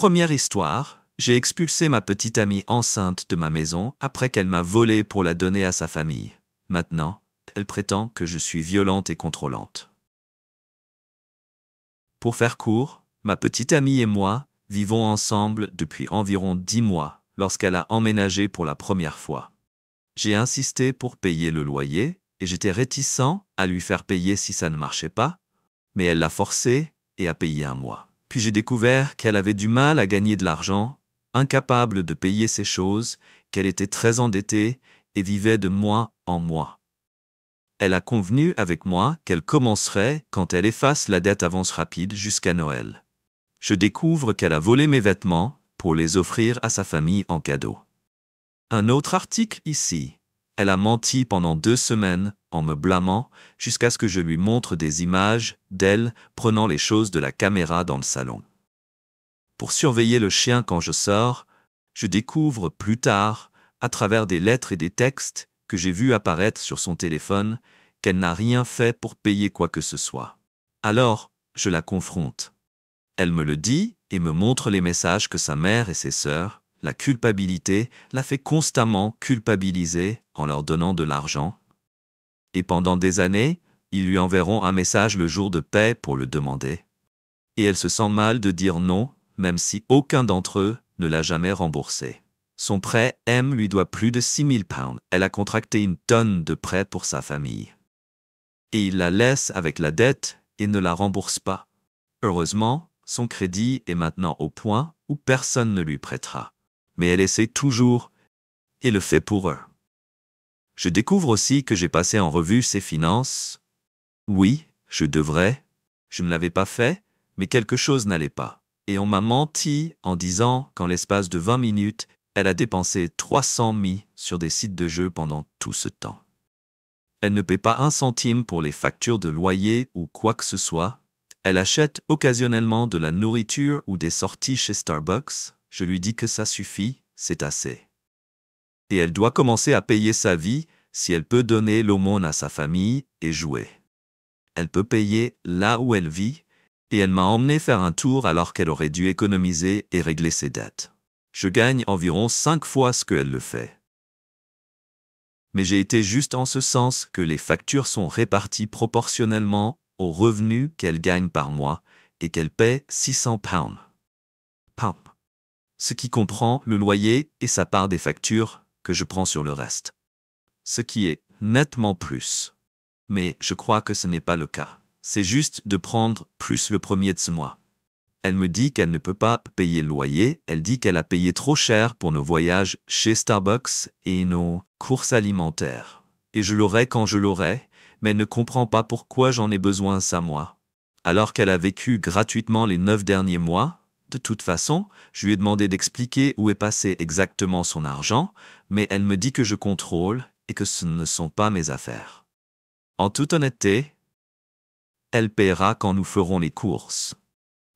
Première histoire, j'ai expulsé ma petite amie enceinte de ma maison après qu'elle m'a volé pour la donner à sa famille. Maintenant, elle prétend que je suis violente et contrôlante. Pour faire court, ma petite amie et moi vivons ensemble depuis environ 10 mois lorsqu'elle a emménagé pour la première fois. J'ai insisté pour payer le loyer et j'étais réticent à lui faire payer si ça ne marchait pas, mais elle l'a forcé et a payé un mois. Puis j'ai découvert qu'elle avait du mal à gagner de l'argent, incapable de payer ses choses, qu'elle était très endettée et vivait de mois en mois. Elle a convenu avec moi qu'elle commencerait quand elle efface la dette avance rapide jusqu'à Noël. Je découvre qu'elle a volé mes vêtements pour les offrir à sa famille en cadeau. Un autre article ici. Elle a menti pendant 2 semaines en me blâmant jusqu'à ce que je lui montre des images d'elle prenant les choses de la caméra dans le salon. Pour surveiller le chien quand je sors, je découvre plus tard, à travers des lettres et des textes que j'ai vus apparaître sur son téléphone, qu'elle n'a rien fait pour payer quoi que ce soit. Alors, je la confronte. Elle me le dit et me montre les messages que sa mère et ses sœurs, la culpabilité, la fait constamment culpabiliser en leur donnant de l'argent. Et pendant des années, ils lui enverront un message le jour de paie pour le demander. Et elle se sent mal de dire non, même si aucun d'entre eux ne l'a jamais remboursé. Son prêt lui doit plus de 6 000 pounds. Elle a contracté une tonne de prêts pour sa famille. Et il la laisse avec la dette et ne la rembourse pas. Heureusement, son crédit est maintenant au point où personne ne lui prêtera. Mais elle essaie toujours et le fait pour eux. Je découvre aussi que j'ai passé en revue ses finances. Oui, je devrais. Je ne l'avais pas fait, mais quelque chose n'allait pas. Et on m'a menti en disant qu'en l'espace de 20 minutes, elle a dépensé 300 000 sur des sites de jeux pendant tout ce temps. Elle ne paie pas 1 centime pour les factures de loyer ou quoi que ce soit. Elle achète occasionnellement de la nourriture ou des sorties chez Starbucks. Je lui dis que ça suffit, c'est assez. Et elle doit commencer à payer sa vie si elle peut donner l'aumône à sa famille et jouer. Elle peut payer là où elle vit, et elle m'a emmené faire un tour alors qu'elle aurait dû économiser et régler ses dettes. Je gagne environ 5 fois ce qu'elle le fait. Mais j'ai été juste en ce sens que les factures sont réparties proportionnellement aux revenus qu'elle gagne par mois et qu'elle paie 600 pounds. Ce qui comprend le loyer et sa part des factures que je prends sur le reste. Ce qui est nettement plus. Mais je crois que ce n'est pas le cas. C'est juste de prendre plus le premier de ce mois. Elle me dit qu'elle ne peut pas payer le loyer, elle dit qu'elle a payé trop cher pour nos voyages chez Starbucks et nos courses alimentaires. Et je l'aurai quand je l'aurai, mais elle ne comprend pas pourquoi j'en ai besoin ça moi. Alors qu'elle a vécu gratuitement les 9 derniers mois, de toute façon, je lui ai demandé d'expliquer où est passé exactement son argent, mais elle me dit que je contrôle et que ce ne sont pas mes affaires. En toute honnêteté, elle paiera quand nous ferons les courses.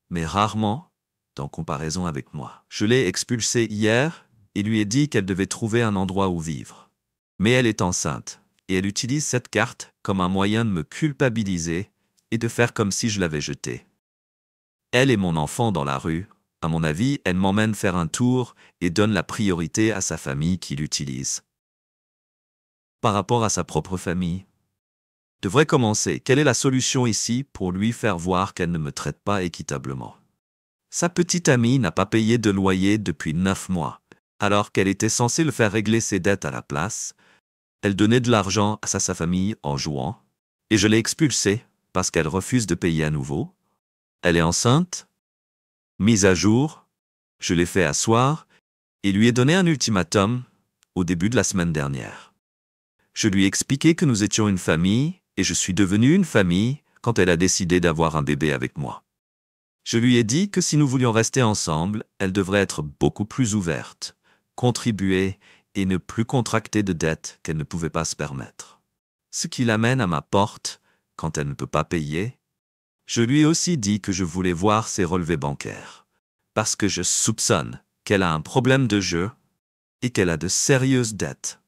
Mais rarement, en comparaison avec moi. Je l'ai expulsée hier et lui ai dit qu'elle devait trouver un endroit où vivre. Mais elle est enceinte et elle utilise cette carte comme un moyen de me culpabiliser et de faire comme si je l'avais jetée. Elle est mon enfant dans la rue. À mon avis, elle m'emmène faire un tour et donne la priorité à sa famille qui l'utilise. Par rapport à sa propre famille, devrait commencer. Quelle est la solution ici pour lui faire voir qu'elle ne me traite pas équitablement? Sa petite amie n'a pas payé de loyer depuis 9 mois, alors qu'elle était censée le faire régler ses dettes à la place. Elle donnait de l'argent à sa famille en jouant, et je l'ai expulsée parce qu'elle refuse de payer à nouveau. Elle est enceinte, mise à jour, je l'ai fait asseoir et lui ai donné un ultimatum au début de la semaine dernière. Je lui ai expliqué que nous étions une famille et je suis devenu une famille quand elle a décidé d'avoir un bébé avec moi. Je lui ai dit que si nous voulions rester ensemble, elle devrait être beaucoup plus ouverte, contribuer et ne plus contracter de dettes qu'elle ne pouvait pas se permettre. Ce qui l'amène à ma porte quand elle ne peut pas payer. Je lui ai aussi dit que je voulais voir ses relevés bancaires, parce que je soupçonne qu'elle a un problème de jeu et qu'elle a de sérieuses dettes.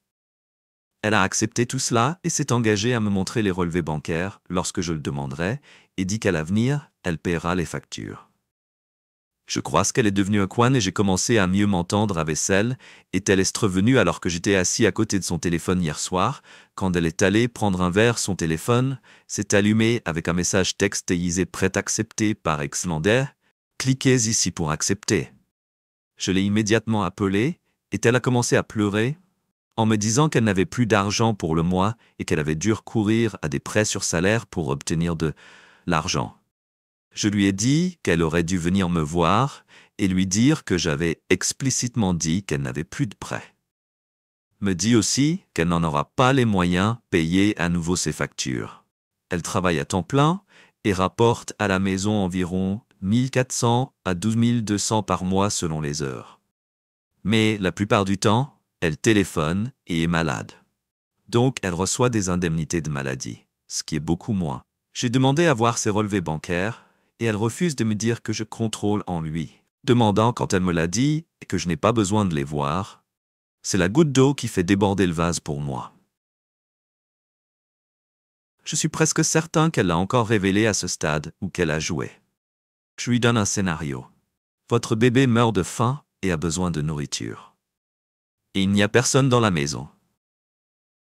Elle a accepté tout cela et s'est engagée à me montrer les relevés bancaires lorsque je le demanderai et dit qu'à l'avenir, elle paiera les factures. Je crois qu'elle est devenue un coin et j'ai commencé à mieux m'entendre avec elle. Est-elle revenue alors que j'étais assis à côté de son téléphone hier soir? Quand elle est allée prendre un verre, son téléphone s'est allumé avec un message texte prêt à accepter par Exlander. Cliquez ici pour accepter. Je l'ai immédiatement appelée et elle a commencé à pleurer en me disant qu'elle n'avait plus d'argent pour le mois et qu'elle avait dû recourir à des prêts sur salaire pour obtenir de l'argent. Je lui ai dit qu'elle aurait dû venir me voir et lui dire que j'avais explicitement dit qu'elle n'avait plus de prêts. Me dit aussi qu'elle n'en aura pas les moyens de payer à nouveau ses factures. Elle travaille à temps plein et rapporte à la maison environ 1400 à 12 200 par mois selon les heures. Mais la plupart du temps, elle téléphone et est malade. Donc elle reçoit des indemnités de maladie, ce qui est beaucoup moins. J'ai demandé à voir ses relevés bancaires et elle refuse de me dire que je contrôle en lui, demandant quand elle me l'a dit et que je n'ai pas besoin de les voir. C'est la goutte d'eau qui fait déborder le vase pour moi. Je suis presque certain qu'elle l'a encore révélé à ce stade où qu'elle a joué. Je lui donne un scénario. Votre bébé meurt de faim et a besoin de nourriture. Et il n'y a personne dans la maison.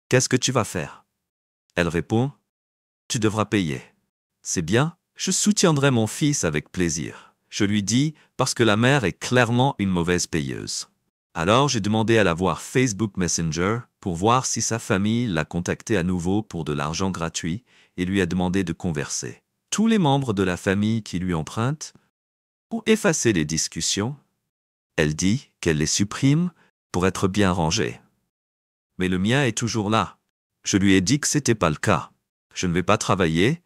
Qu'est-ce que tu vas faire? Elle répond, tu devras payer. C'est bien, je soutiendrai mon fils avec plaisir. Je lui dis, parce que la mère est clairement une mauvaise payeuse. Alors j'ai demandé à la voir Facebook Messenger pour voir si sa famille l'a contacté à nouveau pour de l'argent gratuit et lui a demandé de converser tous les membres de la famille qui lui empruntent ou effacer les discussions. Elle dit qu'elle les supprime pour être bien rangée. Mais le mien est toujours là. Je lui ai dit que c'était pas le cas. Je ne vais pas travailler.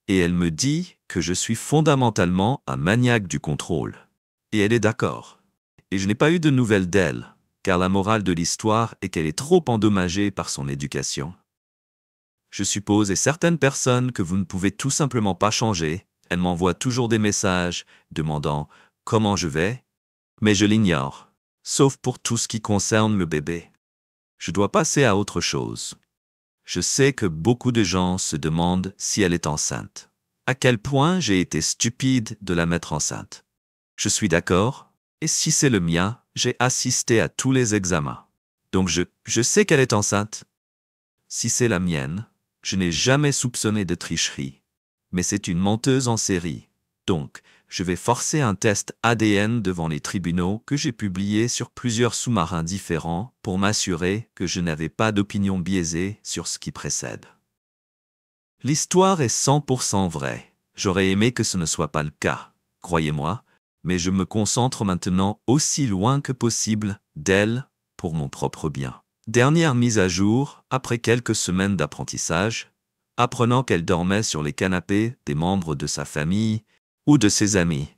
Et elle me dit que je suis fondamentalement un maniaque du contrôle. Et elle est d'accord. Et je n'ai pas eu de nouvelles d'elle, car la morale de l'histoire est qu'elle est trop endommagée par son éducation. Je suppose, et certaines personnes, que vous ne pouvez tout simplement pas changer. Elle m'envoie toujours des messages demandant comment je vais, mais je l'ignore, sauf pour tout ce qui concerne le bébé. Je dois passer à autre chose. Je sais que beaucoup de gens se demandent si elle est enceinte. À quel point j'ai été stupide de la mettre enceinte. Je suis d'accord, et si c'est le mien, j'ai assisté à tous les examens. Donc je sais qu'elle est enceinte. Si c'est la mienne, je n'ai jamais soupçonné de tricherie. Mais c'est une menteuse en série. Donc, je vais forcer un test ADN devant les tribunaux que j'ai publié sur plusieurs sous-marins différents pour m'assurer que je n'avais pas d'opinion biaisée sur ce qui précède. L'histoire est 100% vraie. J'aurais aimé que ce ne soit pas le cas, croyez-moi, mais je me concentre maintenant aussi loin que possible d'elle pour mon propre bien. Dernière mise à jour, après quelques semaines d'apprentissage, apprenant qu'elle dormait sur les canapés des membres de sa famille ou de ses amis.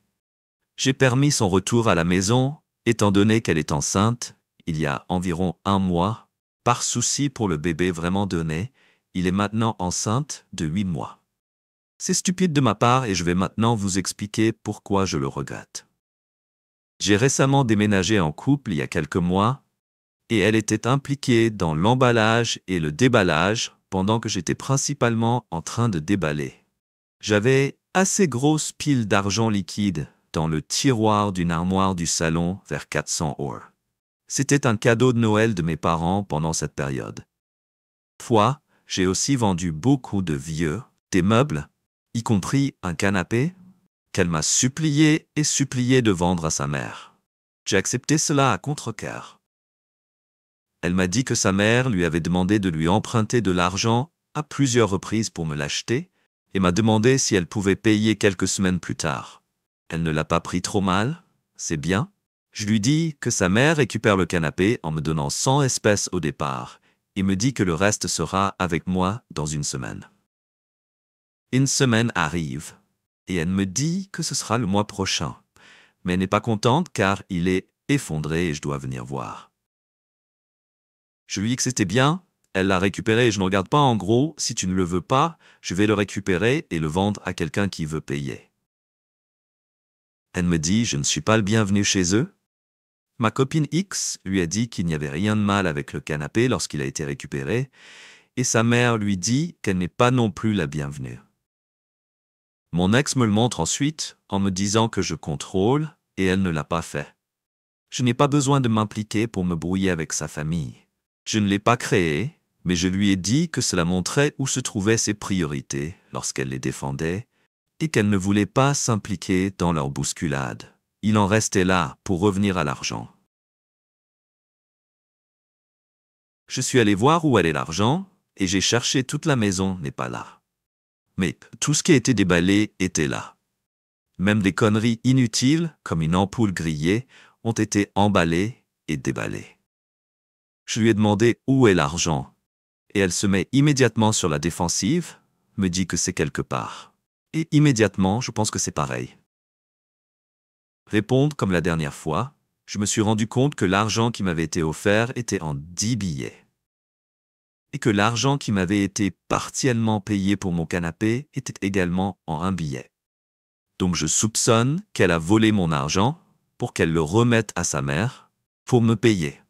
J'ai permis son retour à la maison, étant donné qu'elle est enceinte, il y a environ 1 mois, par souci pour le bébé vraiment donné, il est maintenant enceinte de 8 mois. C'est stupide de ma part et je vais maintenant vous expliquer pourquoi je le regrette. J'ai récemment déménagé en couple il y a quelques mois, et elle était impliquée dans l'emballage et le déballage pendant que j'étais principalement en train de déballer. J'avais assez grosse pile d'argent liquide dans le tiroir d'une armoire du salon vers 400 €. C'était un cadeau de Noël de mes parents pendant cette période. J'ai aussi vendu beaucoup de des meubles, y compris un canapé, qu'elle m'a supplié de vendre à sa mère. J'ai accepté cela à contre-cœur. Elle m'a dit que sa mère lui avait demandé de lui emprunter de l'argent à plusieurs reprises pour me l'acheter, et m'a demandé si elle pouvait payer quelques semaines plus tard. Elle ne l'a pas pris trop mal, c'est bien. Je lui dis que sa mère récupère le canapé en me donnant 100 espèces au départ, et me dit que le reste sera avec moi dans une semaine. Une semaine arrive, et elle me dit que ce sera le mois prochain, mais elle n'est pas contente car il est effondré et je dois venir voir. Je lui dis que c'était bien, elle l'a récupéré et je ne regarde pas en gros, si tu ne le veux pas, je vais le récupérer et le vendre à quelqu'un qui veut payer. Elle me dit, je ne suis pas le bienvenu chez eux. Ma copine X lui a dit qu'il n'y avait rien de mal avec le canapé lorsqu'il a été récupéré, et sa mère lui dit qu'elle n'est pas non plus la bienvenue. Mon ex me le montre ensuite en me disant que je contrôle, et elle ne l'a pas fait. Je n'ai pas besoin de m'impliquer pour me brouiller avec sa famille. Je ne l'ai pas créé, mais je lui ai dit que cela montrait où se trouvaient ses priorités lorsqu'elle les défendait, et qu'elle ne voulait pas s'impliquer dans leur bousculade. Il en restait là pour revenir à l'argent. Je suis allé voir où allait l'argent, et j'ai cherché toute la maison n'est pas là. Mais tout ce qui était déballé était là. Même des conneries inutiles, comme une ampoule grillée, ont été emballées et déballées. Je lui ai demandé où est l'argent, et elle se met immédiatement sur la défensive, me dit que c'est quelque part. Et immédiatement, je pense que c'est pareil. Répondre comme la dernière fois, je me suis rendu compte que l'argent qui m'avait été offert était en 10 billets. Et que l'argent qui m'avait été partiellement payé pour mon canapé était également en 1 billet. Donc je soupçonne qu'elle a volé mon argent pour qu'elle le remette à sa mère pour me payer.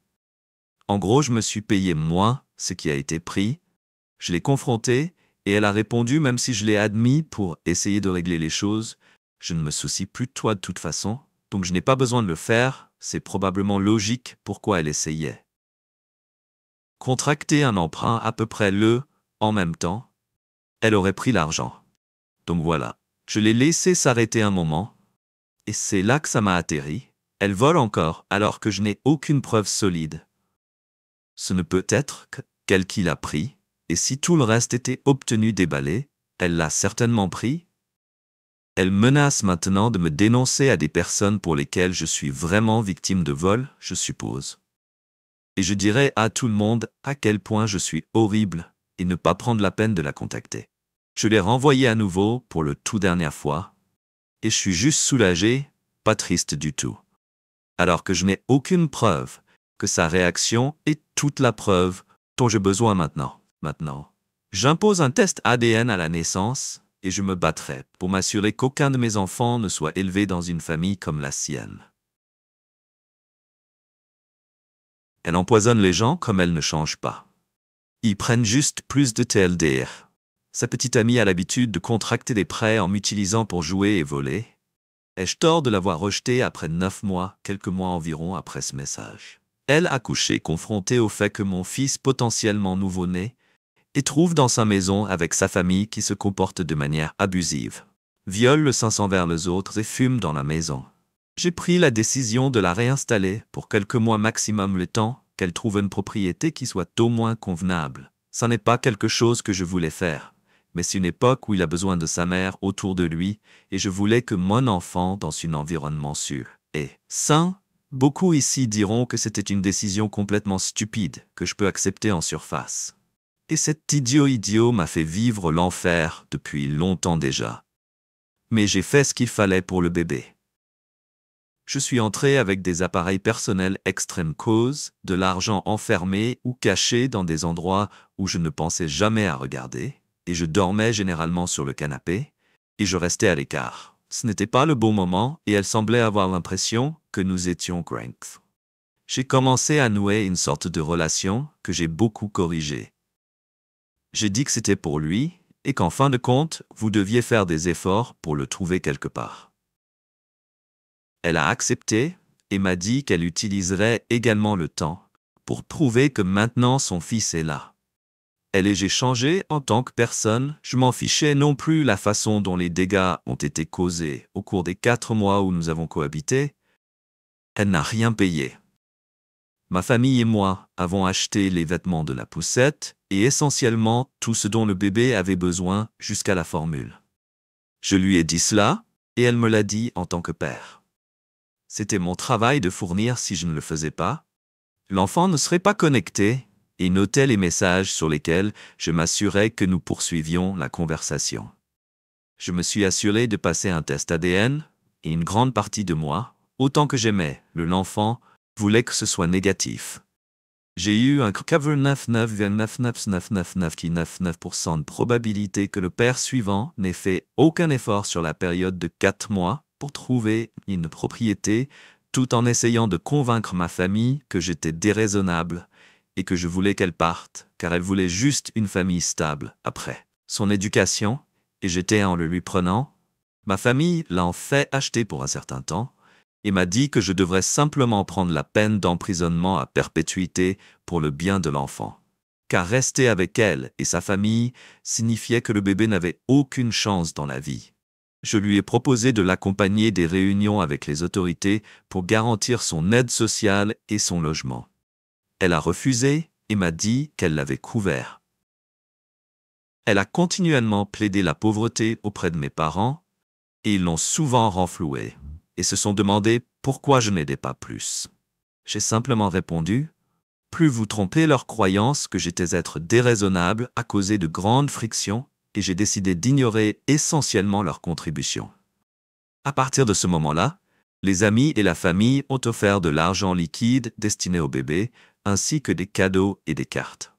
En gros, je me suis payé moi ce qui a été pris. Je l'ai confrontée et elle a répondu même si je l'ai admis pour essayer de régler les choses. Je ne me soucie plus de toi de toute façon, donc je n'ai pas besoin de le faire. C'est probablement logique pourquoi elle essayait. Contracter un emprunt à peu près en même temps, elle aurait pris l'argent. Donc voilà, je l'ai laissé s'arrêter un moment, et c'est là que ça m'a atterri. Elle vole encore alors que je n'ai aucune preuve solide. Ce ne peut être qu'elle qui l'a pris, et si tout le reste était obtenu déballé, elle l'a certainement pris. Elle menace maintenant de me dénoncer à des personnes pour lesquelles je suis vraiment victime de vol, je suppose. Et je dirai à tout le monde à quel point je suis horrible et ne pas prendre la peine de la contacter. Je l'ai renvoyée à nouveau pour le tout dernière fois, et je suis juste soulagé, pas triste du tout. Alors que je n'ai aucune preuve que sa réaction est toute la preuve dont j'ai besoin maintenant. J'impose un test ADN à la naissance et je me battrai pour m'assurer qu'aucun de mes enfants ne soit élevé dans une famille comme la sienne. Elle empoisonne les gens comme elle ne change pas. Ils prennent juste plus de TLDR. Sa petite amie a l'habitude de contracter des prêts en m'utilisant pour jouer et voler. Ai-je tort de l'avoir rejetée après 9 mois, quelques mois environ après ce message? Elle a couché confrontée au fait que mon fils potentiellement nouveau-né et trouve dans sa maison avec sa famille qui se comporte de manière abusive, viole le sein envers les autres et fume dans la maison. J'ai pris la décision de la réinstaller pour quelques mois maximum le temps qu'elle trouve une propriété qui soit au moins convenable. Ça n'est pas quelque chose que je voulais faire, mais c'est une époque où il a besoin de sa mère autour de lui et je voulais que mon enfant dans un environnement sûr et sain. Beaucoup ici diront que c'était une décision complètement stupide que je peux accepter en surface. Et cet idiot m'a fait vivre l'enfer depuis longtemps déjà. Mais j'ai fait ce qu'il fallait pour le bébé. Je suis entré avec des appareils personnels extrême cause, de l'argent enfermé ou caché dans des endroits où je ne pensais jamais à regarder, et je dormais généralement sur le canapé, et je restais à l'écart. Ce n'était pas le bon moment et elle semblait avoir l'impression que nous étions cranks. J'ai commencé à nouer une sorte de relation que j'ai beaucoup corrigée. J'ai dit que c'était pour lui et qu'en fin de compte, vous deviez faire des efforts pour le trouver quelque part. Elle a accepté et m'a dit qu'elle utiliserait également le temps pour prouver que maintenant son fils est là. Elle et j'ai changé en tant que personne, je m'en fichais non plus la façon dont les dégâts ont été causés au cours des 4 mois où nous avons cohabité. Elle n'a rien payé. Ma famille et moi avons acheté les vêtements de la poussette et essentiellement tout ce dont le bébé avait besoin jusqu'à la formule. Je lui ai dit cela et elle me l'a dit en tant que père. C'était mon travail de fournir si je ne le faisais pas. L'enfant ne serait pas connecté et notait les messages sur lesquels je m'assurais que nous poursuivions la conversation. Je me suis assuré de passer un test ADN et une grande partie de moi, autant que j'aimais l'enfant, voulait que ce soit négatif. J'ai eu un cover 99,99999% de probabilité que le père suivant n'ait fait aucun effort sur la période de 4 mois pour trouver une propriété, tout en essayant de convaincre ma famille que j'étais déraisonnable et que je voulais qu'elle parte, car elle voulait juste une famille stable après son éducation, et j'étais en le lui prenant. Ma famille l'a en fait acheter pour un certain temps, et m'a dit que je devrais simplement prendre la peine d'emprisonnement à perpétuité pour le bien de l'enfant. Car rester avec elle et sa famille signifiait que le bébé n'avait aucune chance dans la vie. Je lui ai proposé de l'accompagner des réunions avec les autorités pour garantir son aide sociale et son logement. Elle a refusé et m'a dit qu'elle l'avait couvert. Elle a continuellement plaidé la pauvreté auprès de mes parents, et ils l'ont souvent renflouée, et se sont demandé pourquoi je n'aidais pas plus. J'ai simplement répondu, plus vous trompez leurs croyances que j'étais être déraisonnable à cause de grandes frictions, et j'ai décidé d'ignorer essentiellement leurs contributions. À partir de ce moment-là, les amis et la famille ont offert de l'argent liquide destiné au bébé, ainsi que des cadeaux et des cartes.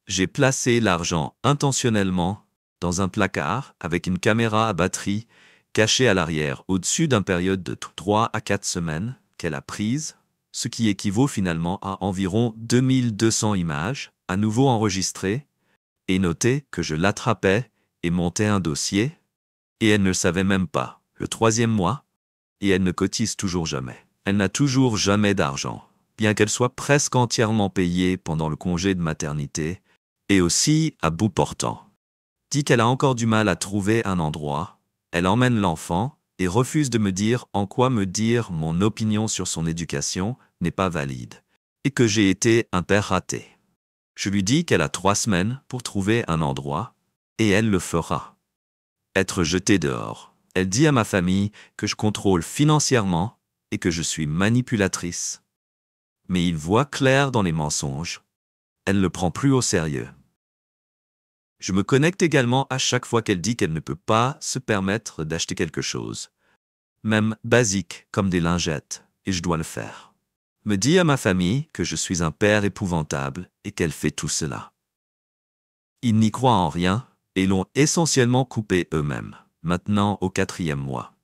J'ai placé l'argent intentionnellement dans un placard avec une caméra à batterie cachée à l'arrière au-dessus d'une période de 3 à 4 semaines qu'elle a prise, ce qui équivaut finalement à environ 2200 images, à nouveau enregistrées, et notées que je l'attrapais et montais un dossier, et elle ne le savait même pas, le 3e mois, et elle ne cotise toujours jamais. Elle n'a toujours jamais d'argent, bien qu'elle soit presque entièrement payée pendant le congé de maternité, et aussi à bout portant. Dit qu'elle a encore du mal à trouver un endroit, elle emmène l'enfant et refuse de me dire en quoi me dire mon opinion sur son éducation n'est pas valide, et que j'ai été un père raté. Je lui dis qu'elle a 3 semaines pour trouver un endroit, et elle le fera. Être jetée dehors. Elle dit à ma famille que je contrôle financièrement et que je suis manipulatrice. Mais il voit clair dans les mensonges. Elle ne le prend plus au sérieux. Je me connecte également à chaque fois qu'elle dit qu'elle ne peut pas se permettre d'acheter quelque chose, même basique comme des lingettes, et je dois le faire. Me dit à ma famille que je suis un père épouvantable et qu'elle fait tout cela. Ils n'y croient en rien et l'ont essentiellement coupé eux-mêmes, maintenant au 4e mois.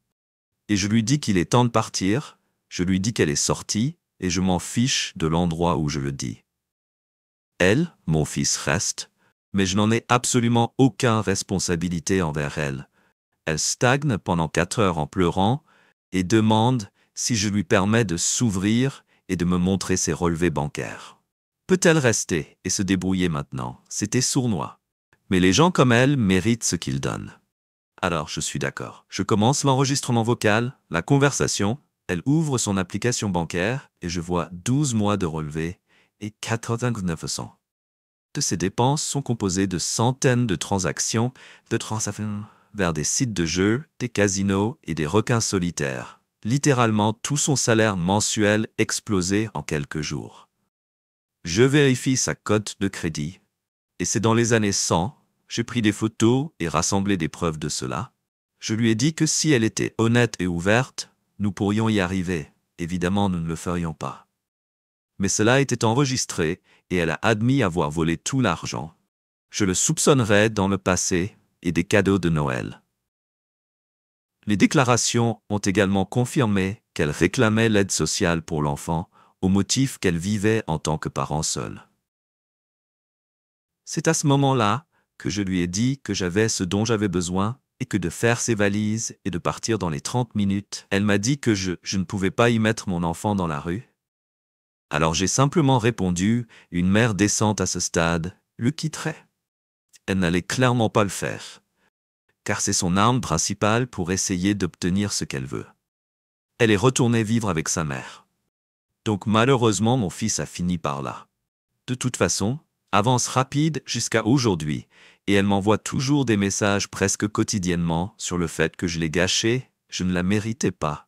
Et je lui dis qu'il est temps de partir, je lui dis qu'elle est sortie et je m'en fiche de l'endroit où je le dis. Elle, mon fils, reste, mais je n'en ai absolument aucune responsabilité envers elle. Elle stagne pendant 4 heures en pleurant et demande si je lui permets de s'ouvrir et de me montrer ses relevés bancaires. Peut-elle rester et se débrouiller maintenant? C'était sournois. Mais les gens comme elle méritent ce qu'ils donnent. Alors je suis d'accord. Je commence l'enregistrement vocal, la conversation, elle ouvre son application bancaire et je vois 12 mois de relevés et 8900. De ces dépenses sont composées de centaines de transactions vers des sites de jeux, des casinos et des requins solitaires. Littéralement tout son salaire mensuel explosé en quelques jours. Je vérifie sa cote de crédit. Et c'est dans les années 100, j'ai pris des photos et rassemblé des preuves de cela. Je lui ai dit que si elle était honnête et ouverte, nous pourrions y arriver. Évidemment, nous ne le ferions pas. Mais cela était enregistré et elle a admis avoir volé tout l'argent. Je le soupçonnerais dans le passé et des cadeaux de Noël. Les déclarations ont également confirmé qu'elle réclamait l'aide sociale pour l'enfant au motif qu'elle vivait en tant que parent seul. C'est à ce moment-là que je lui ai dit que j'avais ce dont j'avais besoin et que de faire ses valises et de partir dans les 30 minutes. Elle m'a dit que je ne pouvais pas y mettre mon enfant dans la rue. Alors j'ai simplement répondu, une mère décente à ce stade le quitterait. Elle n'allait clairement pas le faire, car c'est son arme principale pour essayer d'obtenir ce qu'elle veut. Elle est retournée vivre avec sa mère. Donc malheureusement mon fils a fini par là. De toute façon, avance rapide jusqu'à aujourd'hui, et elle m'envoie toujours des messages presque quotidiennement sur le fait que je l'ai gâchée, je ne la méritais pas,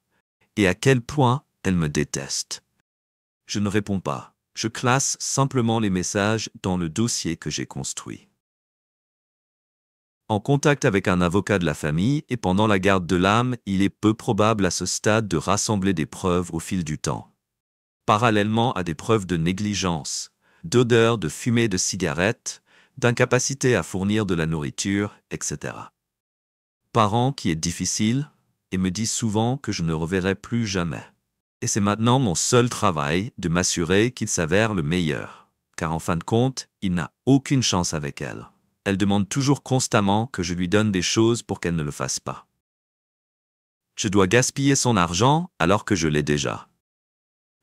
et à quel point elle me déteste. Je ne réponds pas, je classe simplement les messages dans le dossier que j'ai construit. En contact avec un avocat de la famille et pendant la garde de l'âme, il est peu probable à ce stade de rassembler des preuves au fil du temps. Parallèlement à des preuves de négligence, d'odeur de fumée de cigarette, d'incapacité à fournir de la nourriture, etc. Parent qui est difficile et me dit souvent que je ne reverrai plus jamais. Et c'est maintenant mon seul travail de m'assurer qu'il s'avère le meilleur, car en fin de compte, il n'a aucune chance avec elle. Elle demande toujours constamment que je lui donne des choses pour qu'elle ne le fasse pas. Je dois gaspiller son argent alors que je l'ai déjà.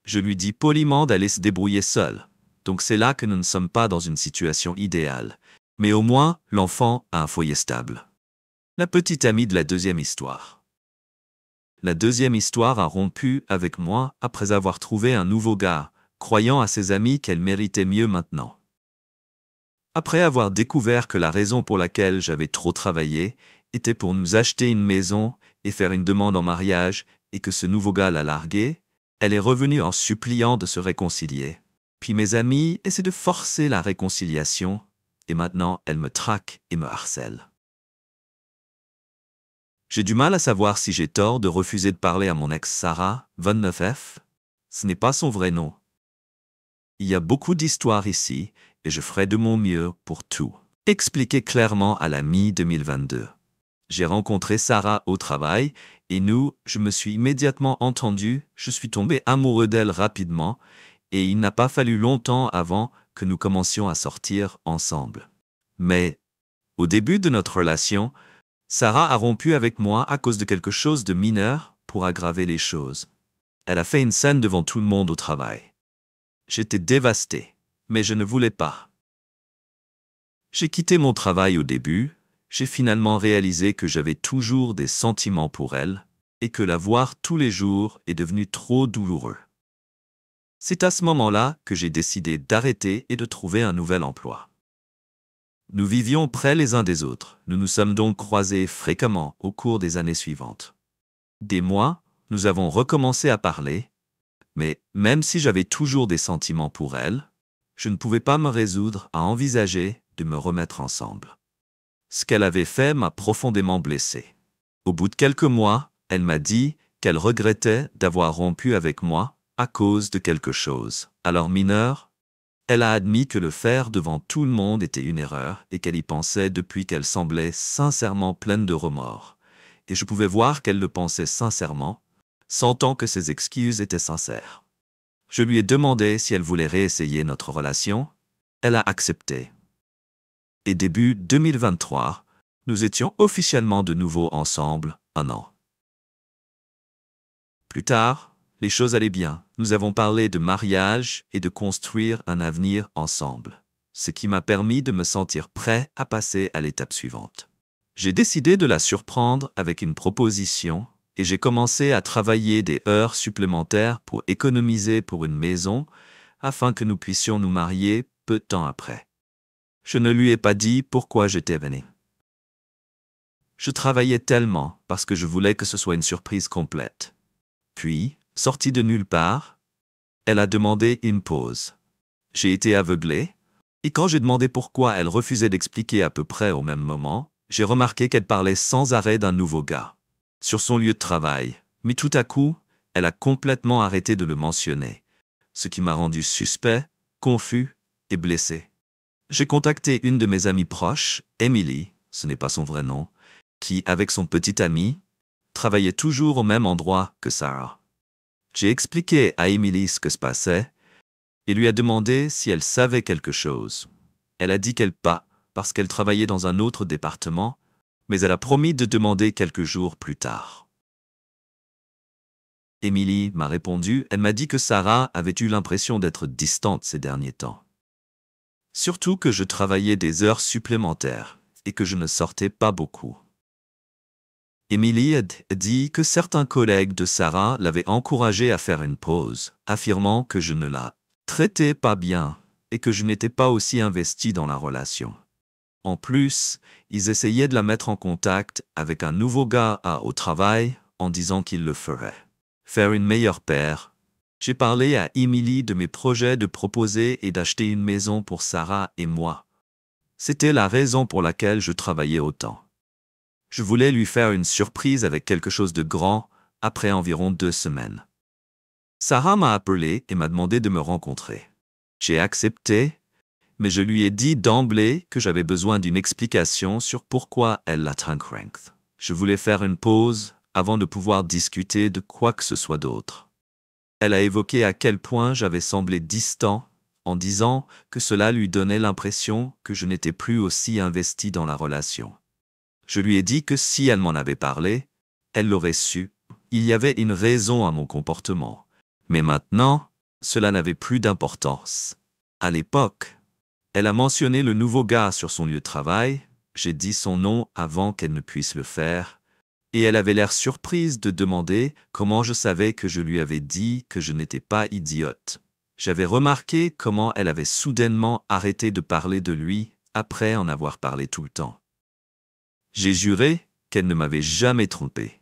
Je lui dis poliment d'aller se débrouiller seul. Donc c'est là que nous ne sommes pas dans une situation idéale. Mais au moins, l'enfant a un foyer stable. La petite amie de la deuxième histoire. La deuxième histoire a rompu avec moi après avoir trouvé un nouveau gars, croyant à ses amis qu'elle méritait mieux maintenant. Après avoir découvert que la raison pour laquelle j'avais trop travaillé était pour nous acheter une maison et faire une demande en mariage et que ce nouveau gars l'a larguée, elle est revenue en suppliant de se réconcilier. Puis mes amis essaient de forcer la réconciliation et maintenant elle me traque et me harcèle. J'ai du mal à savoir si j'ai tort de refuser de parler à mon ex Sarah, 29F. Ce n'est pas son vrai nom. Il y a beaucoup d'histoires ici et je ferai de mon mieux pour tout expliquer clairement à la mi-2022. J'ai rencontré Sarah au travail et je me suis immédiatement entendu, je suis tombé amoureux d'elle rapidement et il n'a pas fallu longtemps avant que nous commencions à sortir ensemble. Mais, au début de notre relation, Sarah a rompu avec moi à cause de quelque chose de mineur pour aggraver les choses. Elle a fait une scène devant tout le monde au travail. J'étais dévasté, mais je ne voulais pas. J'ai quitté mon travail au début, j'ai finalement réalisé que j'avais toujours des sentiments pour elle et que la voir tous les jours est devenu trop douloureux. C'est à ce moment-là que j'ai décidé d'arrêter et de trouver un nouvel emploi. Nous vivions près les uns des autres, nous nous sommes donc croisés fréquemment au cours des années suivantes. Des mois, nous avons recommencé à parler, mais même si j'avais toujours des sentiments pour elle, je ne pouvais pas me résoudre à envisager de me remettre ensemble. Ce qu'elle avait fait m'a profondément blessé. Au bout de quelques mois, elle m'a dit qu'elle regrettait d'avoir rompu avec moi à cause de quelque chose. Alors mineure, elle a admis que le faire devant tout le monde était une erreur et qu'elle y pensait depuis qu'elle semblait sincèrement pleine de remords. Et je pouvais voir qu'elle le pensait sincèrement, sentant que ses excuses étaient sincères. Je lui ai demandé si elle voulait réessayer notre relation. Elle a accepté. Et début 2023, nous étions officiellement de nouveau ensemble 1 an. Plus tard, les choses allaient bien. Nous avons parlé de mariage et de construire un avenir ensemble, ce qui m'a permis de me sentir prêt à passer à l'étape suivante. J'ai décidé de la surprendre avec une proposition et j'ai commencé à travailler des heures supplémentaires pour économiser pour une maison afin que nous puissions nous marier peu de temps après. Je ne lui ai pas dit pourquoi j'étais venu. Je travaillais tellement parce que je voulais que ce soit une surprise complète. Puis, sortie de nulle part, elle a demandé une pause. J'ai été aveuglé, et quand j'ai demandé pourquoi elle refusait d'expliquer à peu près au même moment, j'ai remarqué qu'elle parlait sans arrêt d'un nouveau gars, sur son lieu de travail. Mais tout à coup, elle a complètement arrêté de le mentionner, ce qui m'a rendu suspect, confus et blessé. J'ai contacté une de mes amies proches, Emily, ce n'est pas son vrai nom, qui, avec son petit ami, travaillait toujours au même endroit que Sarah. J'ai expliqué à Emily ce que se passait et lui ai demandé si elle savait quelque chose. Elle a dit qu'elle pas, parce qu'elle travaillait dans un autre département, mais elle a promis de demander quelques jours plus tard. Emily m'a répondu, elle m'a dit que Sarah avait eu l'impression d'être distante ces derniers temps. Surtout que je travaillais des heures supplémentaires et que je ne sortais pas beaucoup. Emily a dit que certains collègues de Sarah l'avaient encouragée à faire une pause, affirmant que je ne la traitais pas bien et que je n'étais pas aussi investi dans la relation. En plus, ils essayaient de la mettre en contact avec un nouveau gars au travail en disant qu'il le ferait. Faire une meilleure paire. J'ai parlé à Emily de mes projets de proposer et d'acheter une maison pour Sarah et moi. C'était la raison pour laquelle je travaillais autant. Je voulais lui faire une surprise avec quelque chose de grand après environ 2 semaines. Sarah m'a appelé et m'a demandé de me rencontrer. J'ai accepté, mais je lui ai dit d'emblée que j'avais besoin d'une explication sur pourquoi elle l'a traqué. Je voulais faire une pause avant de pouvoir discuter de quoi que ce soit d'autre. Elle a évoqué à quel point j'avais semblé distant en disant que cela lui donnait l'impression que je n'étais plus aussi investi dans la relation. Je lui ai dit que si elle m'en avait parlé, elle l'aurait su Il y avait une raison à mon comportement. Mais maintenant, cela n'avait plus d'importance. À l'époque, elle a mentionné le nouveau gars sur son lieu de travail. J'ai dit son nom avant qu'elle ne puisse le faire. Et elle avait l'air surprise de demander comment je savais que je lui avais dit que je n'étais pas idiote. J'avais remarqué comment elle avait soudainement arrêté de parler de lui après en avoir parlé tout le temps. J'ai juré qu'elle ne m'avait jamais trompé.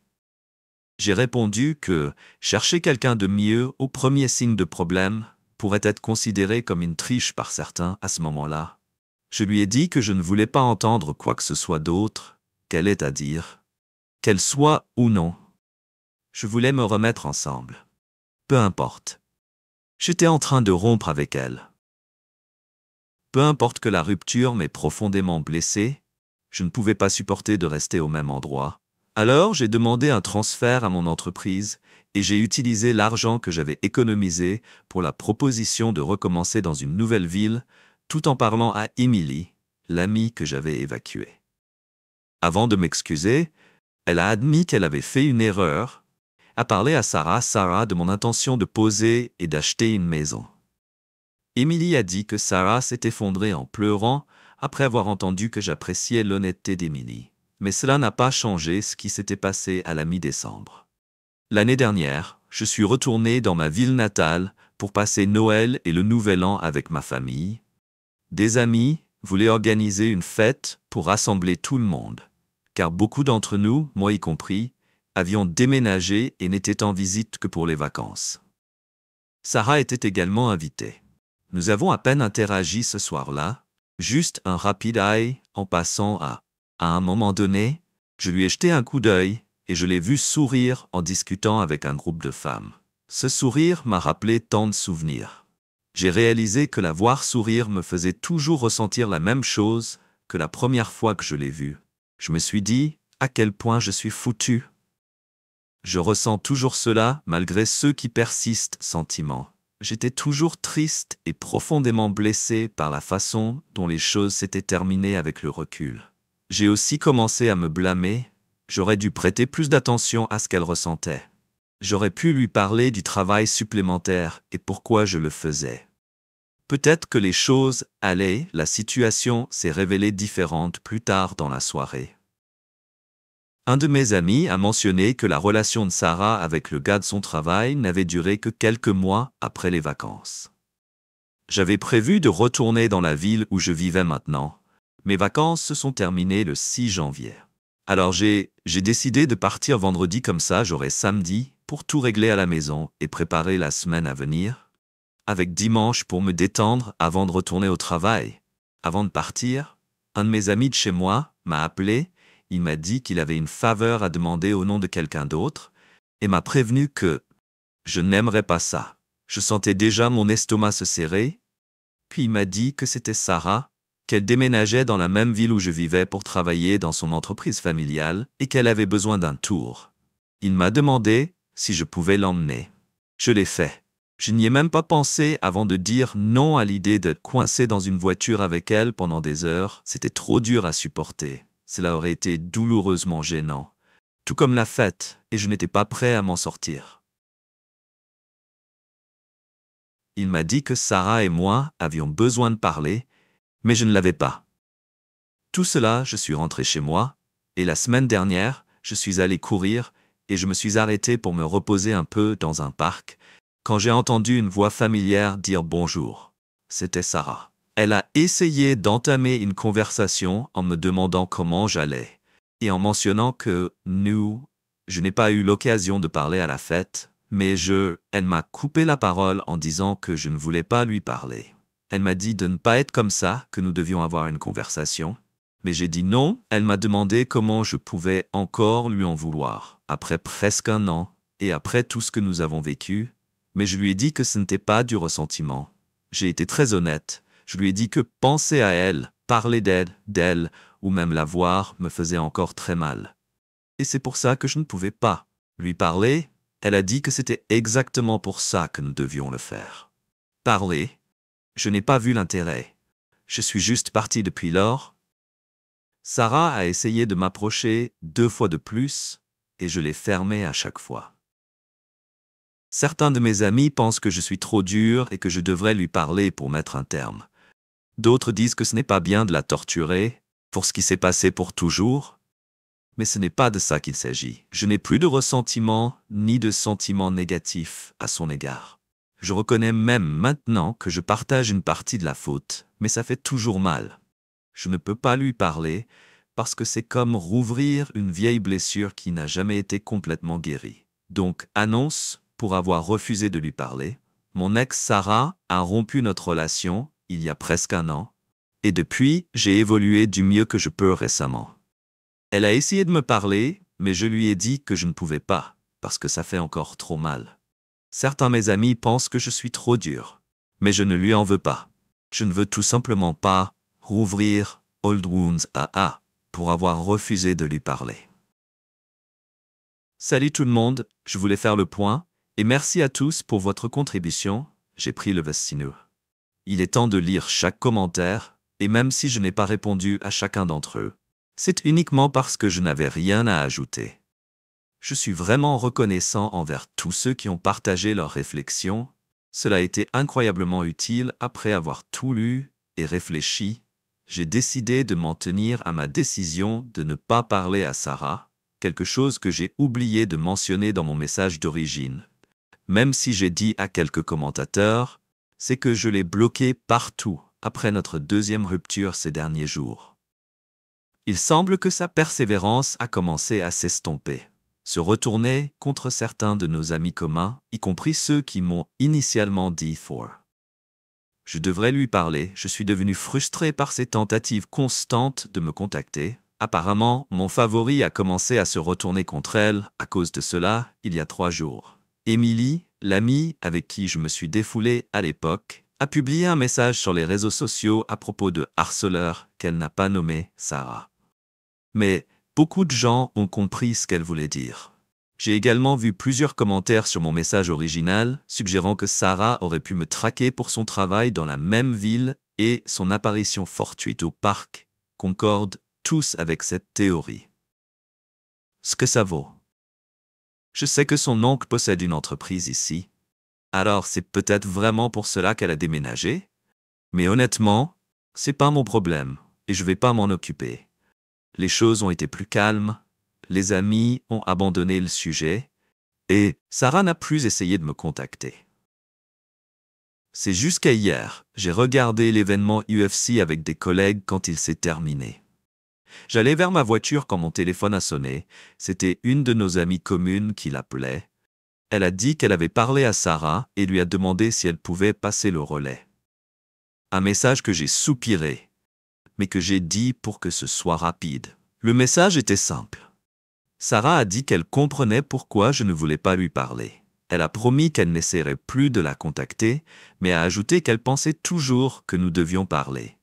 J'ai répondu que chercher quelqu'un de mieux au premier signe de problème pourrait être considéré comme une triche par certains à ce moment-là. Je lui ai dit que je ne voulais pas entendre quoi que ce soit d'autre qu'elle ait à dire, qu'elle soit ou non. Je voulais me remettre ensemble. Peu importe. J'étais en train de rompre avec elle. Peu importe que la rupture m'ait profondément blessé, je ne pouvais pas supporter de rester au même endroit. Alors j'ai demandé un transfert à mon entreprise et j'ai utilisé l'argent que j'avais économisé pour la proposition de recommencer dans une nouvelle ville, tout en parlant à Emily, l'amie que j'avais évacuée. Avant de m'excuser, elle a admis qu'elle avait fait une erreur, a parlé à Sarah de mon intention de poser et d'acheter une maison. Emily a dit que Sarah s'est effondrée en pleurant après avoir entendu que j'appréciais l'honnêteté d'Emily. Mais cela n'a pas changé ce qui s'était passé à la mi-décembre. L'année dernière, je suis retourné dans ma ville natale pour passer Noël et le Nouvel An avec ma famille. Des amis voulaient organiser une fête pour rassembler tout le monde, car beaucoup d'entre nous, moi y compris, avions déménagé et n'étaient en visite que pour les vacances. Sarah était également invitée. Nous avons à peine interagi ce soir-là, juste un rapide eye en passant à un moment donné, je lui ai jeté un coup d'œil et je l'ai vu sourire en discutant avec un groupe de femmes. Ce sourire m'a rappelé tant de souvenirs. J'ai réalisé que la voir sourire me faisait toujours ressentir la même chose que la première fois que je l'ai vue. Je me suis dit à quel point je suis foutu. Je ressens toujours cela malgré ceux qui persistent sentiments. J'étais toujours triste et profondément blessé par la façon dont les choses s'étaient terminées avec le recul. J'ai aussi commencé à me blâmer. J'aurais dû prêter plus d'attention à ce qu'elle ressentait. J'aurais pu lui parler du travail supplémentaire et pourquoi je le faisais. Peut-être que les choses allaient, la situation s'est révélée différente plus tard dans la soirée. Un de mes amis a mentionné que la relation de Sarah avec le gars de son travail n'avait duré que quelques mois après les vacances. J'avais prévu de retourner dans la ville où je vivais maintenant. Mes vacances se sont terminées le 6 janvier. Alors j'ai décidé de partir vendredi comme ça j'aurai samedi pour tout régler à la maison et préparer la semaine à venir, avec dimanche pour me détendre avant de retourner au travail. Avant de partir, un de mes amis de chez moi m'a appelé, il m'a dit qu'il avait une faveur à demander au nom de quelqu'un d'autre et m'a prévenu que je n'aimerais pas ça. Je sentais déjà mon estomac se serrer, puis il m'a dit que c'était Sarah, qu'elle déménageait dans la même ville où je vivais pour travailler dans son entreprise familiale et qu'elle avait besoin d'un tour. Il m'a demandé si je pouvais l'emmener. Je l'ai fait. Je n'y ai même pas pensé avant de dire non à l'idée d'être coincé dans une voiture avec elle pendant des heures. C'était trop dur à supporter. Cela aurait été douloureusement gênant. Tout comme la fête, et je n'étais pas prêt à m'en sortir. Il m'a dit que Sarah et moi avions besoin de parler, mais je ne l'avais pas. Tout cela, je suis rentré chez moi, et la semaine dernière, je suis allé courir et je me suis arrêté pour me reposer un peu dans un parc, quand j'ai entendu une voix familière dire bonjour. C'était Sarah. Elle a essayé d'entamer une conversation en me demandant comment j'allais, et en mentionnant que je n'ai pas eu l'occasion de parler à la fête, mais elle m'a coupé la parole en disant que je ne voulais pas lui parler. Elle m'a dit de ne pas être comme ça, que nous devions avoir une conversation. Mais j'ai dit non. Elle m'a demandé comment je pouvais encore lui en vouloir, après presque un an, et après tout ce que nous avons vécu. Mais je lui ai dit que ce n'était pas du ressentiment. J'ai été très honnête. Je lui ai dit que penser à elle, parler d'elle, ou même la voir, me faisait encore très mal. Et c'est pour ça que je ne pouvais pas lui parler. Elle a dit que c'était exactement pour ça que nous devions le faire. Parler. Je n'ai pas vu l'intérêt. Je suis juste parti depuis lors. Sarah a essayé de m'approcher 2 fois de plus, et je l'ai fermée à chaque fois. Certains de mes amis pensent que je suis trop dur et que je devrais lui parler pour mettre un terme. D'autres disent que ce n'est pas bien de la torturer, pour ce qui s'est passé pour toujours. Mais ce n'est pas de ça qu'il s'agit. Je n'ai plus de ressentiment ni de sentiments négatifs à son égard. Je reconnais même maintenant que je partage une partie de la faute, mais ça fait toujours mal. Je ne peux pas lui parler parce que c'est comme rouvrir une vieille blessure qui n'a jamais été complètement guérie. Donc, annonce, pour avoir refusé de lui parler, mon ex Sarah a rompu notre relation il y a presque un an, et depuis, j'ai évolué du mieux que je peux récemment. Elle a essayé de me parler, mais je lui ai dit que je ne pouvais pas, parce que ça fait encore trop mal. Certains de mes amis pensent que je suis trop dur, mais je ne lui en veux pas. Je ne veux tout simplement pas rouvrir Old Wounds pour avoir refusé de lui parler. Salut tout le monde, je voulais faire le point, et merci à tous pour votre contribution, j'ai pris le vestineau. Il est temps de lire chaque commentaire, et même si je n'ai pas répondu à chacun d'entre eux, c'est uniquement parce que je n'avais rien à ajouter. Je suis vraiment reconnaissant envers tous ceux qui ont partagé leurs réflexions. Cela a été incroyablement utile après avoir tout lu et réfléchi. J'ai décidé de m'en tenir à ma décision de ne pas parler à Sarah, quelque chose que j'ai oublié de mentionner dans mon message d'origine. Même si j'ai dit à quelques commentateurs, c'est que je l'ai bloqué partout après notre deuxième rupture ces derniers jours. Il semble que sa persévérance a commencé à s'estomper, se retourner contre certains de nos amis communs, y compris ceux qui m'ont initialement dit for. Je devrais lui parler, je suis devenu frustré par ses tentatives constantes de me contacter. Apparemment, mon favori a commencé à se retourner contre elle à cause de cela il y a 3 jours. Emily, l'amie avec qui je me suis défoulé à l'époque, a publié un message sur les réseaux sociaux à propos de harceleur qu'elle n'a pas nommé Sarah. Mais beaucoup de gens ont compris ce qu'elle voulait dire. J'ai également vu plusieurs commentaires sur mon message original suggérant que Sarah aurait pu me traquer pour son travail dans la même ville et son apparition fortuite au parc concorde tous avec cette théorie. Ce que ça vaut. Je sais que son oncle possède une entreprise ici. Alors c'est peut-être vraiment pour cela qu'elle a déménagé? Mais honnêtement, c'est pas mon problème et je vais pas m'en occuper. Les choses ont été plus calmes, les amis ont abandonné le sujet, et Sarah n'a plus essayé de me contacter. C'est jusqu'à hier, j'ai regardé l'événement UFC avec des collègues quand il s'est terminé. J'allais vers ma voiture quand mon téléphone a sonné, c'était une de nos amies communes qui l'appelait. Elle a dit qu'elle avait parlé à Sarah et lui a demandé si elle pouvait passer le relais. Un message que j'ai soupiré, mais que j'ai dit pour que ce soit rapide. Le message était simple. Sarah a dit qu'elle comprenait pourquoi je ne voulais pas lui parler. Elle a promis qu'elle n'essaierait plus de la contacter, mais a ajouté qu'elle pensait toujours que nous devions parler.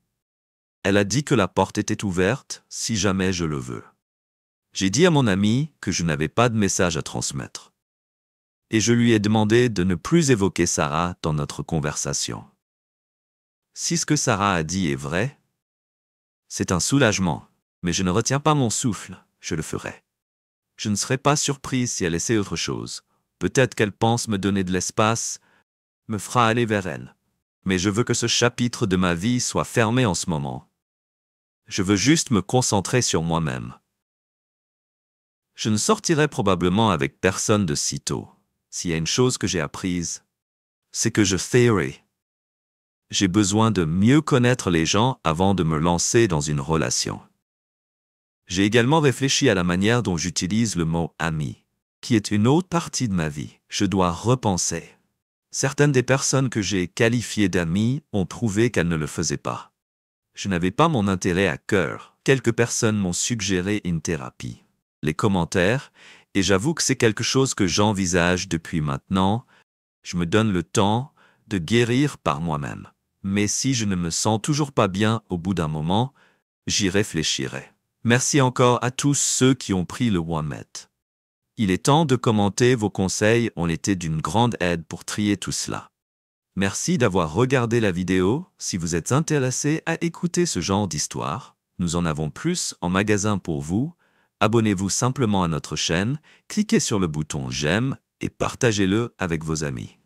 Elle a dit que la porte était ouverte si jamais je le veux. J'ai dit à mon ami que je n'avais pas de message à transmettre. Et je lui ai demandé de ne plus évoquer Sarah dans notre conversation. Si ce que Sarah a dit est vrai, c'est un soulagement, mais je ne retiens pas mon souffle, je le ferai. Je ne serais pas surprise si elle essaie autre chose. Peut-être qu'elle pense me donner de l'espace, me fera aller vers elle. Mais je veux que ce chapitre de ma vie soit fermé en ce moment. Je veux juste me concentrer sur moi-même. Je ne sortirai probablement avec personne de sitôt. S'il y a une chose que j'ai apprise, c'est que je theory. J'ai besoin de mieux connaître les gens avant de me lancer dans une relation. J'ai également réfléchi à la manière dont j'utilise le mot « ami », qui est une autre partie de ma vie. Je dois repenser. Certaines des personnes que j'ai qualifiées d'amies ont prouvé qu'elles ne le faisaient pas. Je n'avais pas mon intérêt à cœur. Quelques personnes m'ont suggéré une thérapie. Les commentaires, et j'avoue que c'est quelque chose que j'envisage depuis maintenant, je me donne le temps de guérir par moi-même. Mais si je ne me sens toujours pas bien au bout d'un moment, j'y réfléchirai. Merci encore à tous ceux qui ont pris le Wamet. Il est temps de commenter, vos conseils ont été d'une grande aide pour trier tout cela. Merci d'avoir regardé la vidéo. Si vous êtes intéressé à écouter ce genre d'histoire, nous en avons plus en magasin pour vous. Abonnez-vous simplement à notre chaîne, cliquez sur le bouton j'aime et partagez-le avec vos amis.